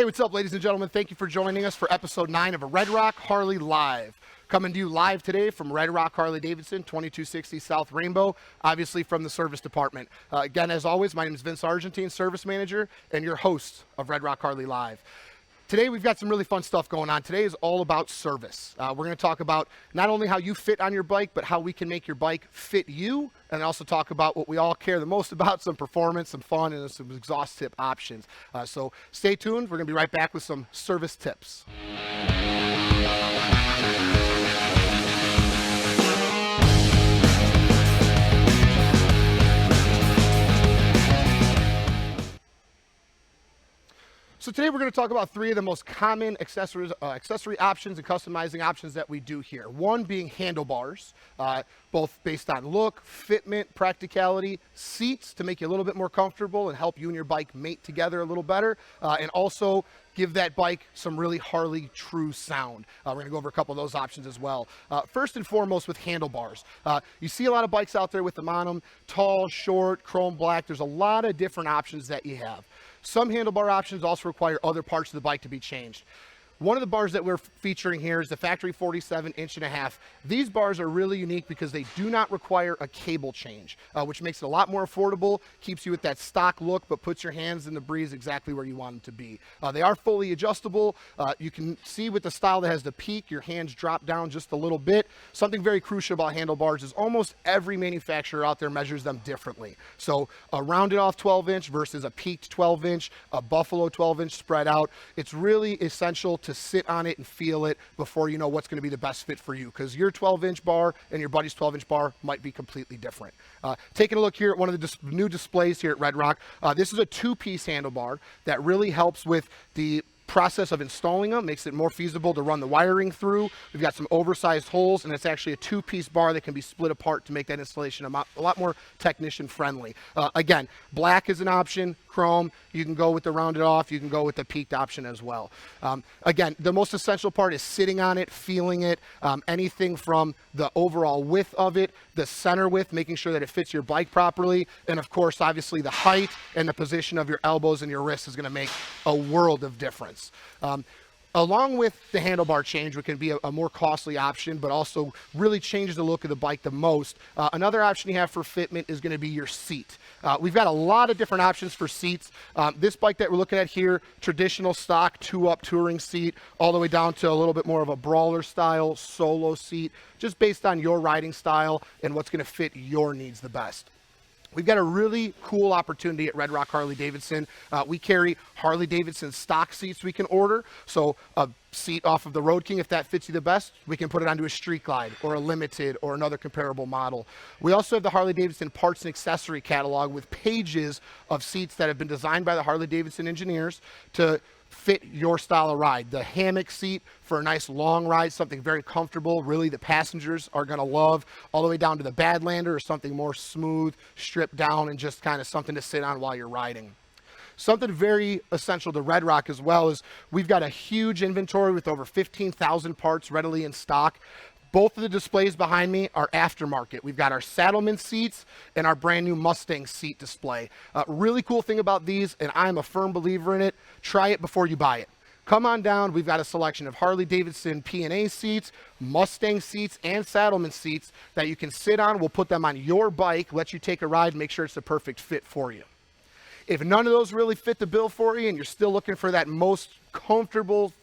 Hey, what's up, ladies and gentlemen? Thank you for joining us for episode 9 of Red Rock Harley Live. Coming to you live today from Red Rock Harley-Davidson, 2260 South Rainbow, obviously from the service department. Again, as always, my name is Vince Argentine, service manager, and your host of Red Rock Harley Live. Today, we've got some really fun stuff going on. Today is all about service. We're going to talk about not only how you fit on your bike, but how we can make your bike fit you, and also talk about what we all care the most about, some performance, some fun, and some exhaust tip options. So stay tuned. We're going to be right back with some service tips. So today we're going to talk about 3 of the most common accessory options and customizing options that we do here. One being handlebars, both based on look, fitment, practicality, seats to make you a little bit more comfortable and help you and your bike mate together a little better, and also give that bike some really Harley true sound. We're going to go over a couple of those options as well. First and foremost with handlebars. You see a lot of bikes out there with them on them, tall, short, chrome black. There's a lot of different options that you have. Some handlebar options also require other parts of the bike to be changed. One of the bars that we're featuring here is the factory 47.5". These bars are really unique because they do not require a cable change, which makes it a lot more affordable, keeps you with that stock look, but puts your hands in the breeze exactly where you want them to be. They are fully adjustable. You can see with the style that has the peak, your hands drop down just a little bit. Something very crucial about handlebars is almost every manufacturer out there measures them differently. So a rounded off 12-inch versus a peaked 12-inch, a buffalo 12-inch spread out. It's really essential to sit on it and feel it before you know what's going to be the best fit for you, because your 12-inch bar and your buddy's 12-inch bar might be completely different. Taking a look here at one of the new displays here at Red Rock, this is a 2-piece handlebar that really helps with the process of installing them, makes it more feasible to run the wiring through. We've got some oversized holes, and it's actually a 2-piece bar that can be split apart to make that installation a lot more technician friendly. Again, black is an option, chrome, you can go with the rounded off, you can go with the peaked option as well. Again, the most essential part is sitting on it, feeling it, anything from the overall width of it, the center width, making sure that it fits your bike properly, and of course, obviously the height and the position of your elbows and your wrists is going to make a world of difference. Along with the handlebar change, which can be a more costly option, but also really changes the look of the bike the most, another option you have for fitment is going to be your seat. We've got a lot of different options for seats. This bike that we're looking at here, traditional stock 2-up touring seat, all the way down to a little bit more of a brawler style solo seat, just based on your riding style and what's going to fit your needs the best. We've got a really cool opportunity at Red Rock Harley-Davidson. We carry Harley-Davidson stock seats we can order. So a seat off of the Road King, if that fits you the best, we can put it onto a Street Glide or a Limited or another comparable model. We also have the Harley-Davidson parts and accessory catalog with pages of seats that have been designed by the Harley-Davidson engineers to fit your style of ride. The hammock seat for a nice long ride, something very comfortable, really the passengers are going to love, all the way down to the Badlander or something more smooth, stripped down, and just kind of something to sit on while you're riding. Something very essential to Red Rock as well is we've got a huge inventory with over 15,000 parts readily in stock. Both of the displays behind me are aftermarket. We've got our Saddleman seats and our brand new Mustang seat display. Really cool thing about these, and I'm a firm believer in it, try it before you buy it. Come on down. We've got a selection of Harley-Davidson P&A seats, Mustang seats, and Saddleman seats that you can sit on. We'll put them on your bike, let you take a ride, make sure it's the perfect fit for you. If none of those really fit the bill for you and you're still looking for that most comfortable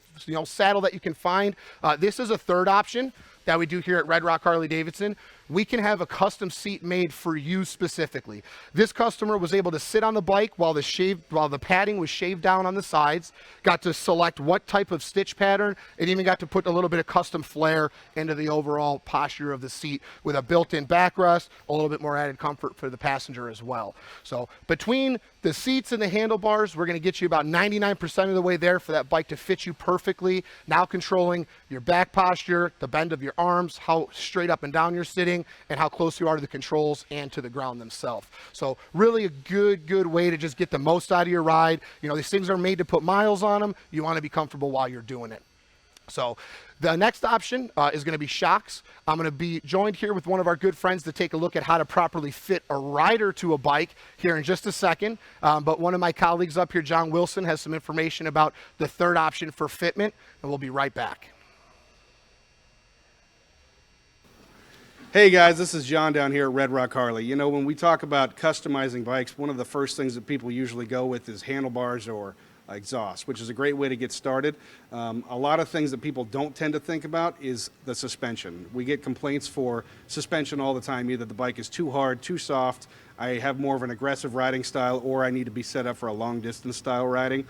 saddle that you can find, this is a third option that we do here at Red Rock Harley-Davidson. We can have a custom seat made for you specifically. This customer was able to sit on the bike while the padding was shaved down on the sides, got to select what type of stitch pattern, and even got to put a little bit of custom flair into the overall posture of the seat with a built-in backrest, a little bit more added comfort for the passenger as well. So between the seats and the handlebars, we're going to get you about 99% of the way there for that bike to fit you perfectly. Now controlling your back posture, the bend of your arms, how straight up and down you're sitting, and how close you are to the controls and to the ground themselves. So really a good way to just get the most out of your ride. These things are made to put miles on them. You want to be comfortable while you're doing it. So the next option is going to be shocks. I'm going to be joined here with one of our good friends to take a look at how to properly fit a rider to a bike here in just a second. But one of my colleagues up here, John Wilson, has some information about the third option for fitment, and we'll be right back. Hey guys, this is John down here at Red Rock Harley. You know, when we talk about customizing bikes, one of the first things that people usually go with is handlebars or exhaust, which is a great way to get started. A lot of things that people don't tend to think about is the suspension. We get complaints for suspension all the time, either the bike is too hard, too soft, I have more of an aggressive riding style, or I need to be set up for a long distance style riding.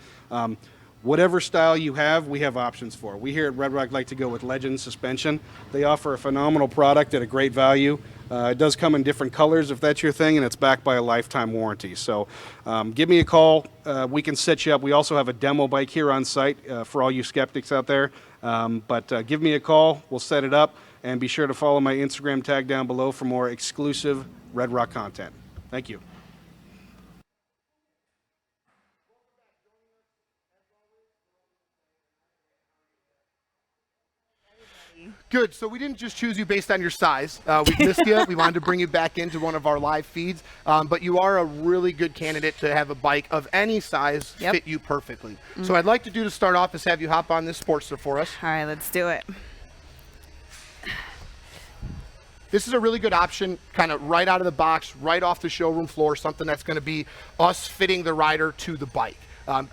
Whatever style you have, we have options for. We here at Red Rock like to go with Legend Suspension. They offer a phenomenal product at a great value. It does come in different colors if that's your thing, and it's backed by a lifetime warranty. So give me a call. We can set you up. We also have a demo bike here on site for all you skeptics out there. But give me a call. We'll set it up. And be sure to follow my Instagram tag down below for more exclusive Red Rock content. Thank you. Good. So we didn't just choose you based on your size. We missed you. We wanted to bring you back into one of our live feeds. But you are a really good candidate to have a bike of any size fit you perfectly. So I'd like to start off is have you hop on this Sportster for us. All right, let's do it. This is a really good option, kind of right out of the box, right off the showroom floor, something that's going to be us fitting the rider to the bike.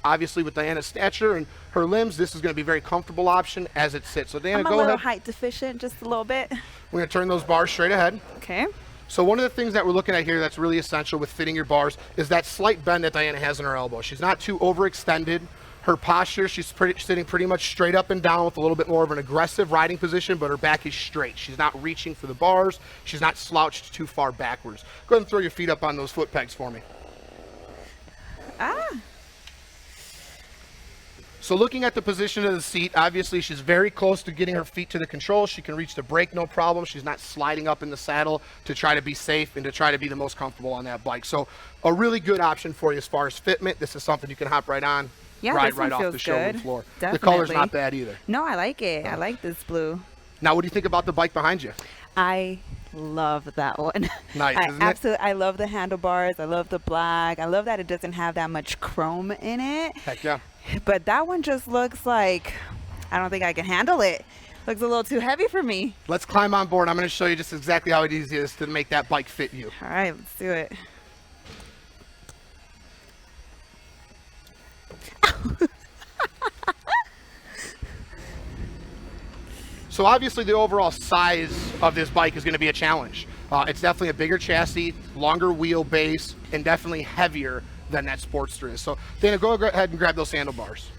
Obviously, with Diana's stature and her limbs, this is going to be a very comfortable option as it sits. So Diana, go ahead. I'm a little height deficient, just a little bit. We're going to turn those bars straight ahead. Okay. So one of the things that we're looking at here that's really essential with fitting your bars is that slight bend that Diana has in her elbow. She's not too overextended. Her posture, she's sitting pretty much straight up and down with a little bit more of an aggressive riding position, but her back is straight. She's not reaching for the bars. She's not slouched too far backwards. Go ahead and throw your feet up on those foot pegs for me. So looking at the position of the seat, obviously she's very close to getting her feet to the controls. She can reach the brake no problem. She's not sliding up in the saddle to try to be safe and to try to be the most comfortable on that bike. So a really good option for you as far as fitment. This is something you can hop right on, ride right off the showroom floor. Definitely. The color's not bad either. No, I like it. I like this blue. Now, what do you think about the bike behind you? I love that one. Nice, isn't it? I love the handlebars. I love the black. I love that it doesn't have that much chrome in it. Heck yeah. But that one just looks like, I don't think I can handle it. Looks a little too heavy for me. Let's climb on board. I'm going to show you just exactly how easy it is to make that bike fit you. All right, let's do it. So obviously the overall size of this bike is going to be a challenge. It's definitely a bigger chassis, longer wheelbase, and definitely heavier than that Sportster is. So Dana, go ahead and grab those handlebars.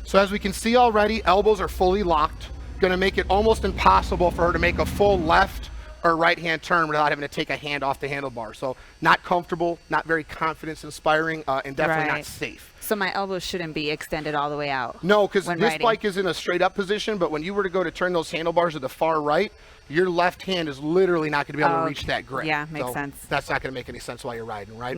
So as we can see already, elbows are fully locked. Going to make it almost impossible for her to make a full left or right hand turn without having to take a hand off the handlebar. So not comfortable, not very confidence inspiring, and definitely not safe. So my elbows shouldn't be extended all the way out. No, because this bike is in a straight up position, but when you were to go to turn those handlebars to the far right, your left hand is literally not going to be able to reach that grip. Yeah, makes sense. That's not going to make any sense while you're riding, right?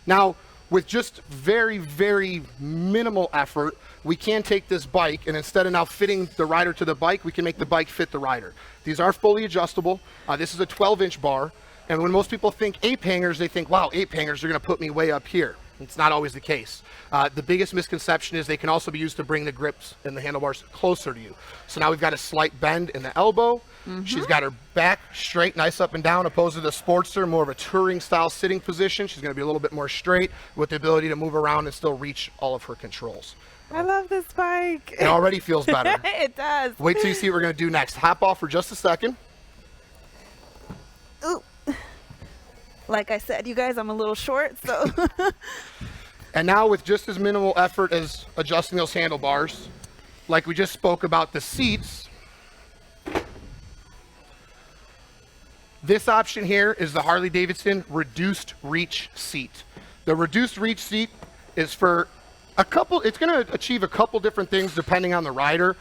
Now, with just very, very minimal effort, we can take this bike, and instead of now fitting the rider to the bike, we can make the bike fit the rider. These are fully adjustable. This is a 12-inch bar, and when most people think ape hangers, they think, wow, ape hangers are going to put me way up here. It's not always the case. The biggest misconception is they can also be used to bring the grips and the handlebars closer to you. So now we've got a slight bend in the elbow. She's got her back straight, nice up and down, opposed to the Sportster, more of a touring style sitting position. She's going to be a little bit more straight with the ability to move around and still reach all of her controls. I love this bike. It already feels better. It does. Wait till you see what we're going to do next. Hop off for just a second. Ooh. Like I said, you guys, I'm a little short, so. And now with just as minimal effort as adjusting those handlebars, like we just spoke about the seats, this option here is the Harley-Davidson reduced reach seat. The reduced reach seat is for it's going to achieve a couple different things depending on the rider.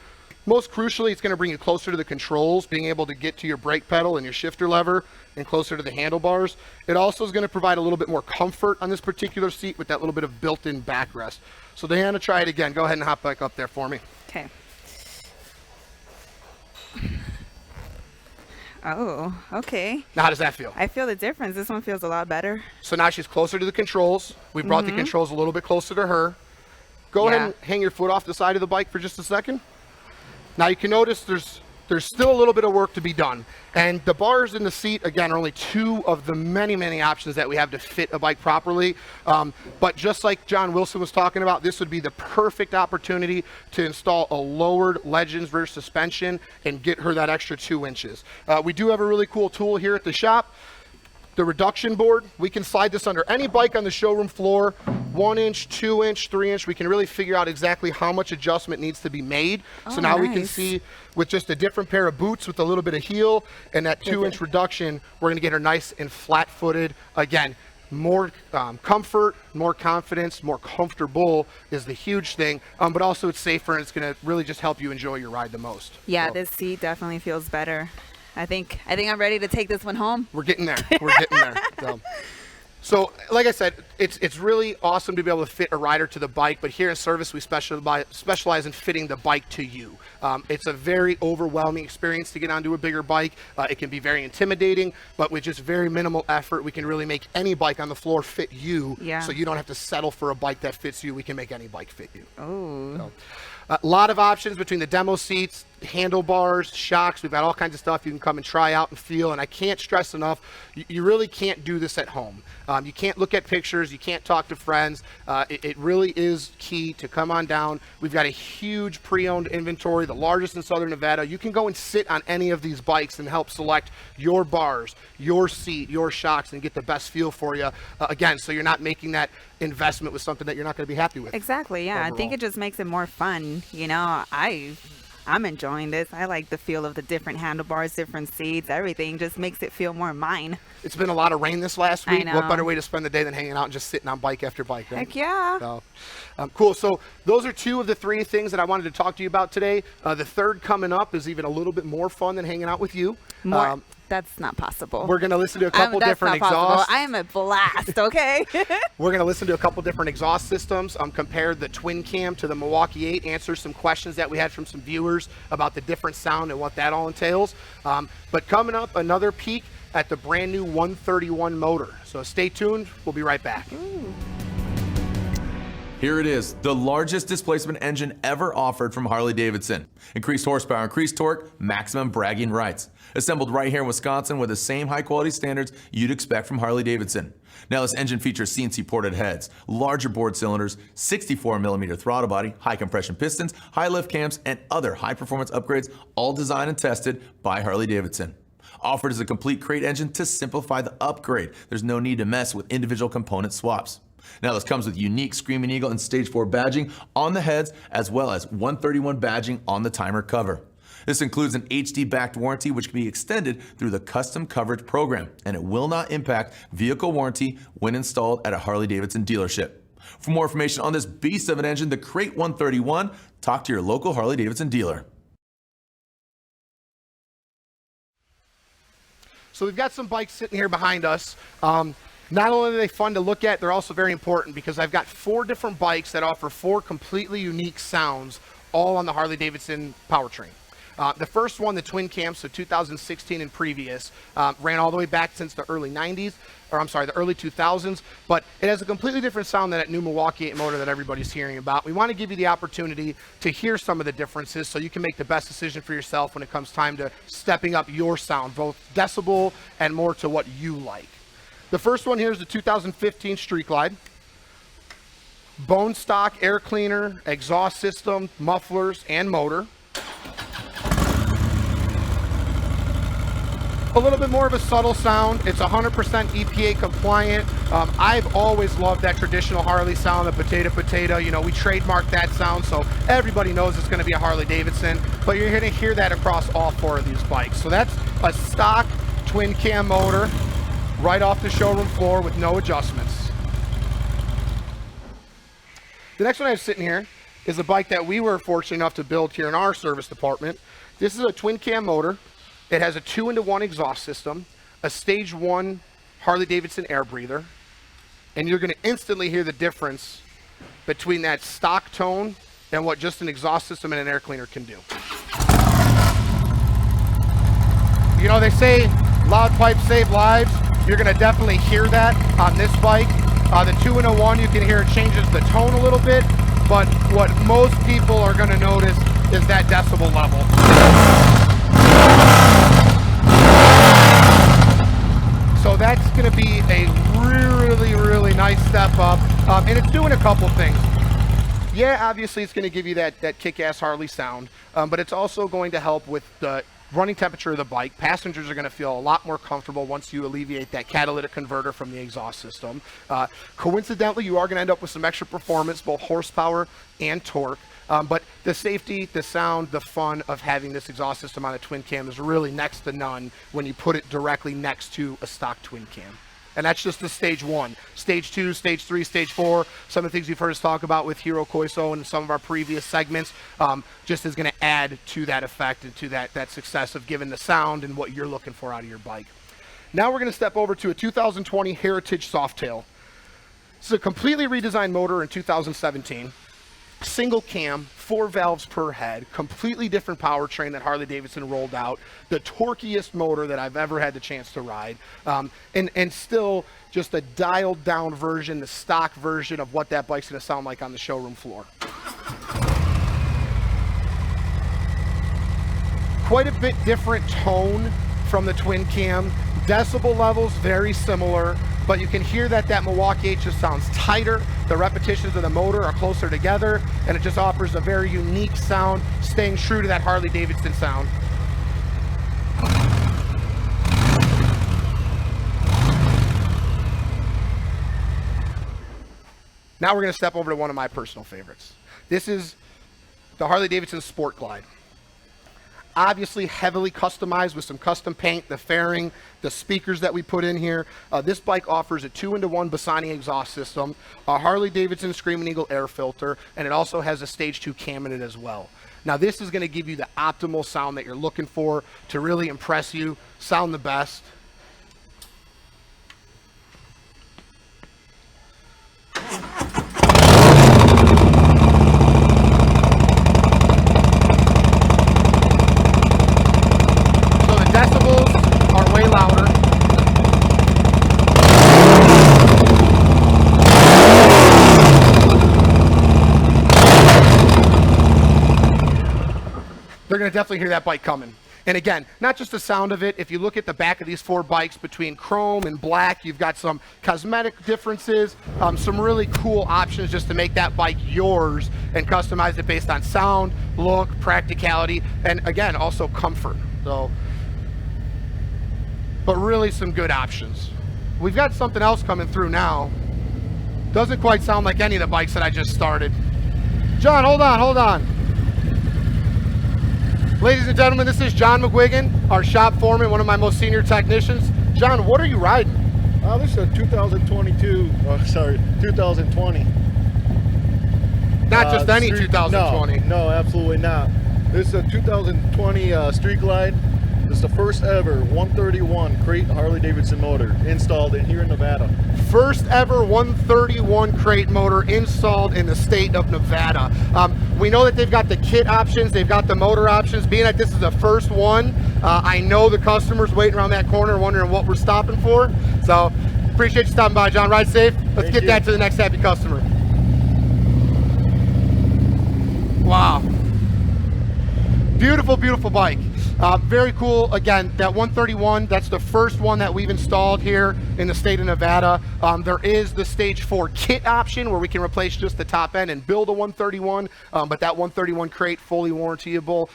Most crucially, it's going to bring you closer to the controls, being able to get to your brake pedal and your shifter lever and closer to the handlebars. It also is going to provide a little bit more comfort on this particular seat with that little bit of built-in backrest. So Diana, try it again. Go ahead and hop back up there for me. Okay. Oh, okay. Now, how does that feel? I feel the difference. This one feels a lot better. So now she's closer to the controls. We brought the controls a little bit closer to her. Go ahead and hang your foot off the side of the bike for just a second. Now you can notice there's still a little bit of work to be done. And the bars in the seat, again, are only two of the many, many options that we have to fit a bike properly. But just like John Wilson was talking about, this would be the perfect opportunity to install a lowered Legends rear suspension and get her that extra 2 inches. We do have a really cool tool here at the shop. The reduction board, we can slide this under any bike on the showroom floor, 1 inch, 2 inch, 3 inch. We can really figure out exactly how much adjustment needs to be made. So now we can see with just a different pair of boots with a little bit of heel and that 2 inch reduction, we're gonna get her nice and flat footed. Again, more comfort, more confidence, more comfortable is the huge thing, but also it's safer and it's gonna really just help you enjoy your ride the most. Yeah, So, this seat definitely feels better. I think I'm ready to take this one home. we're getting there. We're getting there. So, like I said, it's really awesome to be able to fit a rider to the bike, but here in service, we specialize in fitting the bike to you. It's a very overwhelming experience to get onto a bigger bike. It can be very intimidating, but with just very minimal effort, we can really make any bike on the floor fit you. Yeah. So you don't have to settle for a bike that fits you. We can make any bike fit you. Oh. So, a lot of options between the demo seats, handlebars, shocks. We've got all kinds of stuff you can come and try out and feel. And I can't stress enough, you really can't do this at home. You can't look at pictures. You can't talk to friends. It really is key to come on down. We've got a huge pre-owned inventory, the largest in Southern Nevada. You can go and sit on any of these bikes and help select your bars, your seat, your shocks, and get the best feel for you. Again, so you're not making that investment with something that you're not going to be happy with. Exactly, yeah. overall. I think it just makes it more fun. You know, I'm enjoying this. I like the feel of the different handlebars, different seats, everything just makes it feel more mine. It's been a lot of rain this last I week. What know. better way to spend the day than hanging out and just sitting on bike after bike, right? Heck yeah. So, cool. So those are two of the three things that I wanted to talk to you about today. The third coming up is even a little bit more fun than hanging out with you. More. That's not possible. We're going to listen to a couple That's different not possible. exhausts. I am a blast, okay? We're going to listen to a couple different exhaust systems, compare the Twin-Cam to the Milwaukee-Eight, answer some questions that we had from some viewers about the different sound and what that all entails. But coming up, another peek at the brand new 131 motor. So stay tuned. We'll be right back. Here it is, the largest displacement engine ever offered from Harley-Davidson. Increased horsepower, increased torque, maximum bragging rights. Assembled right here in Wisconsin with the same high quality standards you'd expect from Harley-Davidson. Now this engine features CNC ported heads, larger bored cylinders, 64mm throttle body, high compression pistons, high lift cams, and other high performance upgrades, all designed and tested by Harley-Davidson. Offered as a complete crate engine to simplify the upgrade. There's no need to mess with individual component swaps. Now this comes with unique Screaming Eagle and Stage 4 badging on the heads, as well as 131 badging on the timer cover. This includes an HD-backed warranty which can be extended through the custom coverage program, and it will not impact vehicle warranty when installed at a Harley-Davidson dealership. For more information on this beast of an engine, the Crate 131, talk to your local Harley-Davidson dealer. So we've got some bikes sitting here behind us. Not only are they fun to look at, they're also very important because I've got 4 different bikes that offer 4 completely unique sounds, all on the Harley-Davidson powertrain. The first one, the Twin-Cam, so 2016 and previous, ran all the way back since the early 90s, or I'm sorry, the early 2000s, but it has a completely different sound than that new Milwaukee-Eight motor that everybody's hearing about. We want to give you the opportunity to hear some of the differences so you can make the best decision for yourself when it comes time to stepping up your sound, both decibel and more to what you like. The first one here is the 2015 Street Glide. Bone stock air cleaner, exhaust system, mufflers, and motor. A little bit more of a subtle sound. It's 100% EPA compliant. I've always loved that traditional Harley sound, the potato. You know, we trademarked that sound, so everybody knows it's going to be a Harley-Davidson, but you're going to hear that across all 4 of these bikes. So that's a stock Twin-Cam motor right off the showroom floor with no adjustments. The next one I have sitting here is a bike that we were fortunate enough to build here in our service department. This is a Twin-Cam motor. It has a 2-into-1 exhaust system, a Stage 1 Harley-Davidson air breather, and you're going to instantly hear the difference between that stock tone and what just an exhaust system and an air cleaner can do. You know, they say loud pipes save lives. You're gonna definitely hear that on this bike. The 2-in-1, you can hear it changes the tone a little bit, but what most people are gonna notice is that decibel level. So that's gonna be a really, really nice step up, and it's doing a couple things. Yeah, obviously it's gonna give you that kick-ass Harley sound, but it's also going to help with the running temperature of the bike. Passengers are going to feel a lot more comfortable once you alleviate that catalytic converter from the exhaust system. Coincidentally, you are going to end up with some extra performance, both horsepower and torque. But the safety, the sound, the fun of having this exhaust system on a twin cam is really next to none when you put it directly next to a stock twin cam. And that's just the stage 1. Stage 2, stage 3, stage 4, some of the things you've heard us talk about with Hiro Koiso and some of our previous segments, just is going to add to that effect and to that success of giving the sound and what you're looking for out of your bike. Now we're going to step over to a 2020 Heritage Softail. This is a completely redesigned motor in 2017. Single cam, 4 valves per head, completely different powertrain that Harley-Davidson rolled out, the torquiest motor that I've ever had the chance to ride, and still just a dialed down version, the stock version of what that bike's going to sound like on the showroom floor. Quite a bit different tone from the twin cam. Decibel levels very similar, but you can hear that Milwaukee-Eight just sounds tighter. The repetitions of the motor are closer together, and it just offers a very unique sound, staying true to that Harley-Davidson sound. Now we're going to step over to one of my personal favorites. This is the Harley-Davidson Sport Glide. Obviously heavily customized with some custom paint, the fairing, the speakers that we put in here. This bike offers a 2-in-1 Bassani exhaust system, a Harley-Davidson Screaming Eagle air filter, and it also has a stage 2 cam in it as well. Now this is going to give you the optimal sound that you're looking for to really impress you, sound the best. Decibels are way louder. They're going to definitely hear that bike coming. And again, not just the sound of it. If you look at the back of these 4 bikes between chrome and black, you've got some cosmetic differences, some really cool options just to make that bike yours and customize it based on sound, look, practicality, and again, also comfort. So, but really some good options. We've got something else coming through now. Doesn't quite sound like any of the bikes that I just started. John, hold on. Ladies and gentlemen, this is John McGuigan, our shop foreman, one of my most senior technicians. John, what are you riding? This is a 2020. Not just any 2020. No, absolutely not. This is a 2020 Street Glide. This is the first ever 131 crate Harley-Davidson motor installed in here in Nevada. First ever 131 crate motor installed in the state of Nevada. We know that they've got the kit options, they've got the motor options. Being that this is the first one, I know the customers waiting around that corner wondering what we're stopping for. So appreciate you stopping by, John. Ride safe. Let's get that to the next happy customer. Wow. Beautiful, beautiful bike. Very cool. Again, that 131, that's the first one that we've installed here in the state of Nevada. There is the stage 4 kit option where we can replace just the top end and build a 131, but that 131 crate, fully warrantyable.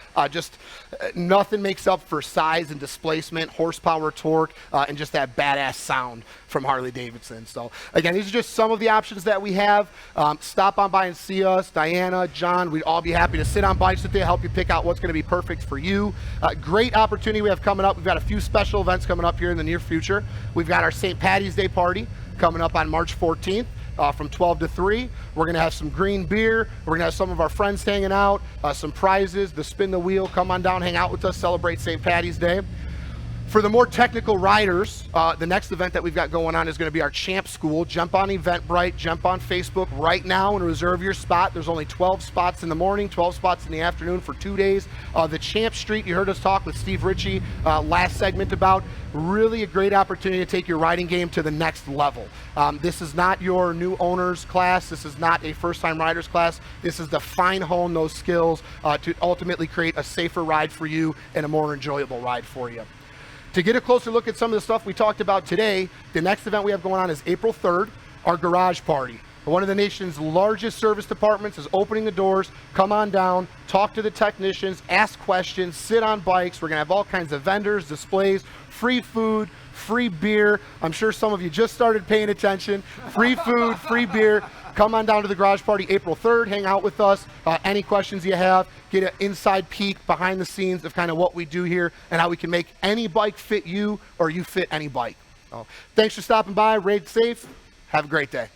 Nothing makes up for size and displacement, horsepower, torque, and just that badass sound from Harley-Davidson. So again, these are just some of the options that we have. Stop on by and see us. Diana, John, we'd all be happy to sit on bikes with you, help you pick out what's going to be perfect for you. Great opportunity we have coming up. We've got a few special events coming up here in the near future. We've got our St. Patty's Day party coming up on March 14th. From 12 to 3. We're going to have some green beer. We're going to have some of our friends hanging out, some prizes, the spin the wheel. Come on down, hang out with us, celebrate St. Patty's Day. For the more technical riders, the next event that we've got going on is going to be our Champ School. Jump on Eventbrite, jump on Facebook right now and reserve your spot. There's only 12 spots in the morning, 12 spots in the afternoon for 2 days. The Champ Street, you heard us talk with Steve Ritchie last segment about, really a great opportunity to take your riding game to the next level. This is not your new owner's class. This is not a first-time rider's class. This is to fine-hone those skills to ultimately create a safer ride for you and a more enjoyable ride for you. To get a closer look at some of the stuff we talked about today, the next event we have going on is April 3rd, our garage party. One of the nation's largest service departments is opening the doors. Come on down, talk to the technicians, ask questions, sit on bikes. We're gonna have all kinds of vendors, displays, free food, free beer. I'm sure some of you just started paying attention. Free food, free beer. Come on down to the garage party April 3rd, hang out with us. Any questions you have, get an inside peek behind the scenes of kind of what we do here and how we can make any bike fit you or you fit any bike. Thanks for stopping by. Ride safe. Have a great day.